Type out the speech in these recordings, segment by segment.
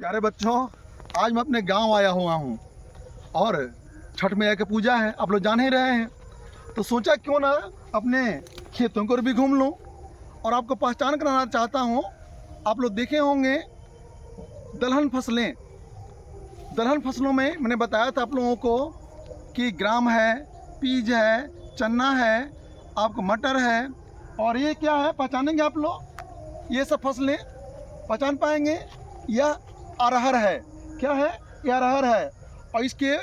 प्यारे बच्चों, आज मैं अपने गांव आया हुआ हूं और छठ मैया की पूजा है, आप लोग जान ही रहे हैं। तो सोचा क्यों ना अपने खेतों को भी घूम लूं और आपको पहचान कराना चाहता हूं। आप लोग देखे होंगे दलहन फसलें। दलहन फसलों में मैंने बताया था आप लोगों को कि ग्राम है, पीज है, चना है, आपको मटर है और ये क्या है पहचानेंगे आप लोग। ये सब फसलें पहचान पाएंगे। यह अरहर है। क्या है? यह अरहर है और इसके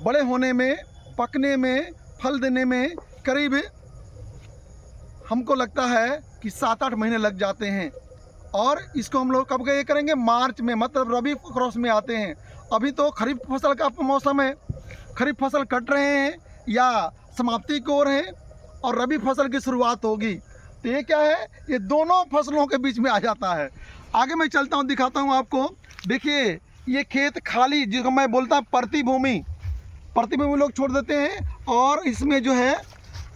बड़े होने में, पकने में, फल देने में करीब हमको लगता है कि 7-8 महीने लग जाते हैं। और इसको हम लोग कब ये करेंगे? मार्च में, मतलब रबी क्रॉस में आते हैं। अभी तो खरीफ फसल का मौसम है, खरीफ फसल कट रहे हैं या समाप्ति की ओर है और रबी फसल की शुरुआत होगी। तो ये क्या है? ये दोनों फसलों के बीच में आ जाता है। आगे मैं चलता हूँ, दिखाता हूँ आपको। देखिए ये खेत खाली, जिसको मैं बोलता हूँ परती भूमि लोग छोड़ देते हैं और इसमें जो है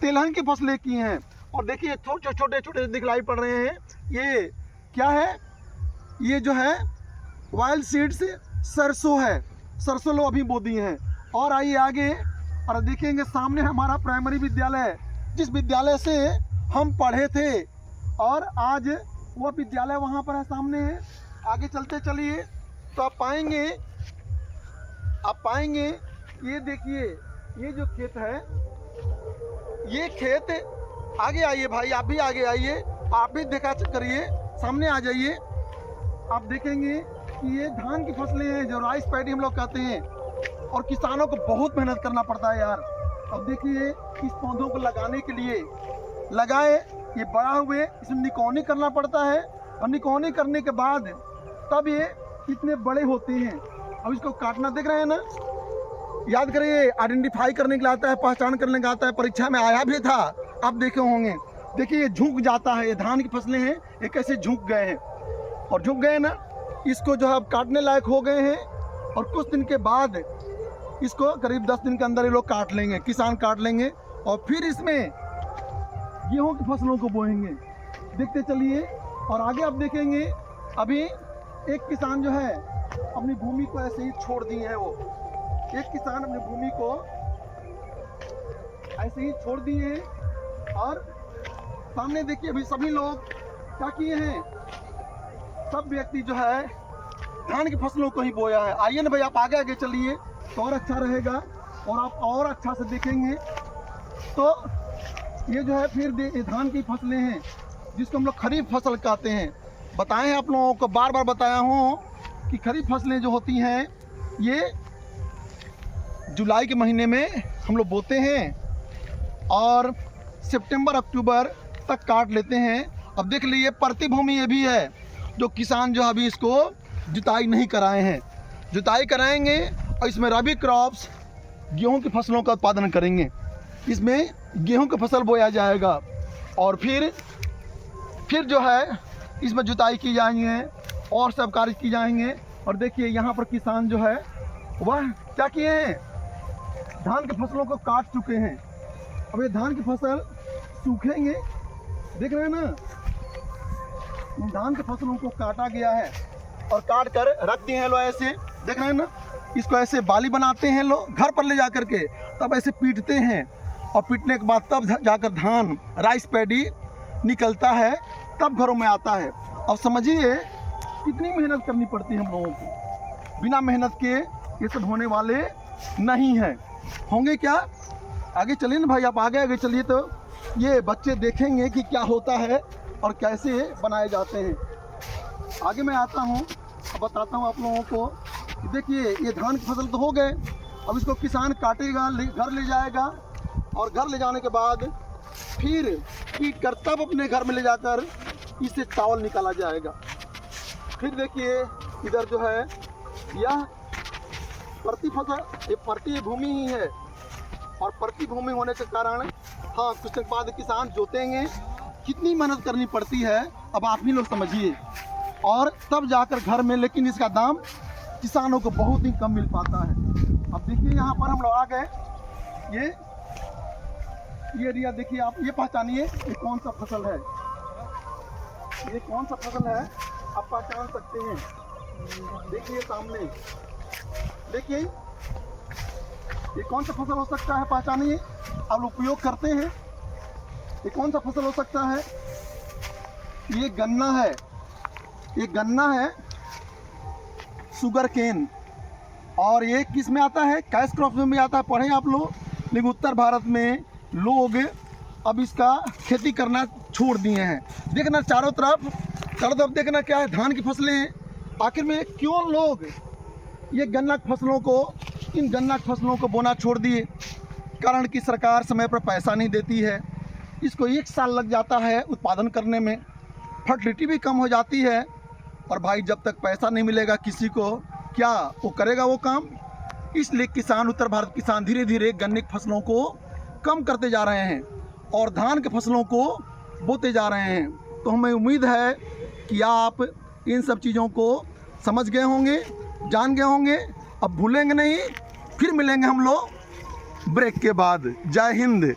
तिलहन की फसलें की हैं। और देखिए छोटे छोटे दिखलाई पड़ रहे हैं। ये क्या है? ये जो है वाइल्ड सीड्स सरसों है। सरसों लोग अभी बो दी हैं। और आइए आगे और देखेंगे सामने हमारा प्राइमरी विद्यालय है, जिस विद्यालय से हम पढ़े थे और आज वह विद्यालय वहाँ पर है, सामने है। आगे चलते चलिए तो आप पाएंगे ये देखिए, ये जो खेत है, ये खेत, आगे आइए भाई, आप भी आगे आइए, आप भी देखा करिए, सामने आ जाइए। आप देखेंगे कि ये धान की फसलें हैं, जो राइस पैडी हम लोग कहते हैं। और किसानों को बहुत मेहनत करना पड़ता है यार। अब देखिए इस पौधों को लगाने के लिए लगाए, ये बड़ा हुए, इसमें निकौनी करना पड़ता है और निकौनी करने के बाद तब ये इतने बड़े होते हैं। अब इसको काटना देख रहे हैं ना, याद करिए, आइडेंटिफाई करने के लिए आता है, पहचान करने का आता है, परीक्षा में आया भी था, आप देखे होंगे। देखिए ये झुक जाता है, ये धान की फसलें हैं, ये कैसे झुक गए हैं। और झुक गए ना, इसको जो है अब काटने लायक हो गए हैं और कुछ दिन के बाद इसको करीब 10 दिन के अंदर ये लोग काट लेंगे, किसान काट लेंगे और फिर इसमें गेहूं की फसलों को बोएंगे। देखते चलिए और आगे आप देखेंगे अभी एक किसान जो है अपनी भूमि को ऐसे ही छोड़ दिए हैं। वो एक किसान अपनी भूमि को ऐसे ही छोड़ दिए हैं और सामने देखिए अभी सभी लोग क्या किए हैं, सब व्यक्ति जो है धान की फसलों को ही बोया है। आइए ना भाई, आप आगे आगे चलिए तो और अच्छा रहेगा और आप और अच्छा से देखेंगे। तो ये जो है फिर ये धान की फसलें हैं, जिसको हम लोग खरीफ फसल कहते हैं। बताए हैं आप लोगों को, बार बार बताया हूँ कि खरीफ फसलें जो होती हैं ये जुलाई के महीने में हम लोग बोते हैं और सितंबर अक्टूबर तक काट लेते हैं। अब देख लीजिए परती भूमि ये भी है, जो किसान जो अभी इसको जुताई नहीं कराए हैं, जुताई कराएंगे और इसमें रबी क्रॉप्स गेहूं की फसलों का उत्पादन करेंगे। इसमें गेहूं की फसल बोया जाएगा और फिर जो है इसमें जुताई की जाएंगे और सब कार्य की जाएंगे। और देखिए यहाँ पर किसान जो है वह क्या किए हैं, धान की फसलों को काट चुके हैं। अब ये धान की फसल सूखेंगे, देख रहे हैं ना, धान की फसलों को काटा गया है और काट कर रख दिए हैं लोग ऐसे, देख रहे हैं ना। इसको ऐसे बाली बनाते हैं लोग, घर पर ले जा कर के तब ऐसे पीटते हैं और पीटने के बाद तब जाकर धान, राइस पैडी निकलता है, तब घरों में आता है। अब समझिए कितनी मेहनत करनी पड़ती है हम लोगों को। बिना मेहनत के ये सब होने वाले नहीं हैं। होंगे क्या? आगे चलिए ना भाई, आप आगे चलिए तो ये बच्चे देखेंगे कि क्या होता है और कैसे बनाए जाते हैं। आगे मैं आता हूँ, बताता हूँ आप लोगों को कि देखिए ये धान की फसल तो हो गए। अब इसको किसान काटेगा, घर ले जाएगा और घर ले जाने के बाद फिर पीट कर तब अपने घर में ले जाकर इससे चावल निकाला जाएगा। फिर देखिए इधर जो है यह परती फसल, ये परती भूमि ही है और परती भूमि होने के कारण हाँ कुछ दिन बाद किसान जोतेंगे। कितनी मेहनत करनी पड़ती है अब आप ही लोग समझिए, और तब जाकर घर में, लेकिन इसका दाम किसानों को बहुत ही कम मिल पाता है। अब देखिए यहाँ पर हम लोग आ गए, ये एरिया देखिए आप, ये पहचानिए ये कौन सा फसल है, ये कौन सा फसल है आप पहचान सकते हैं। देखिए सामने, देखिए ये कौन सा फसल हो सकता है, पहचानिए। आप लोग उपयोग करते हैं, ये कौन सा फसल हो सकता है? ये गन्ना है, ये गन्ना है, शुगर केन। और ये किस में आता है? कैश क्रॉप में भी आता है, पढ़े आप लोग। लेकिन उत्तर भारत में लोग अब इसका खेती करना छोड़ दिए हैं। देखना चारों तरफ देखना क्या है, धान की फसलें हैं। आखिर में क्यों लोग ये गन्ना की फसलों को, इन गन्ना की फसलों को बोना छोड़ दिए? कारण कि सरकार समय पर पैसा नहीं देती है, इसको 1 साल लग जाता है उत्पादन करने में, फर्टिलिटी भी कम हो जाती है। और भाई जब तक पैसा नहीं मिलेगा किसी को, क्या वो करेगा वो काम? इसलिए किसान, उत्तर भारत किसान धीरे धीरे गन्ने की फसलों को कम करते जा रहे हैं और धान के फसलों को बोते जा रहे हैं। तो हमें उम्मीद है कि आप इन सब चीज़ों को समझ गए होंगे, जान गए होंगे। अब भूलेंगे नहीं। फिर मिलेंगे हम लोग ब्रेक के बाद। जय हिंद।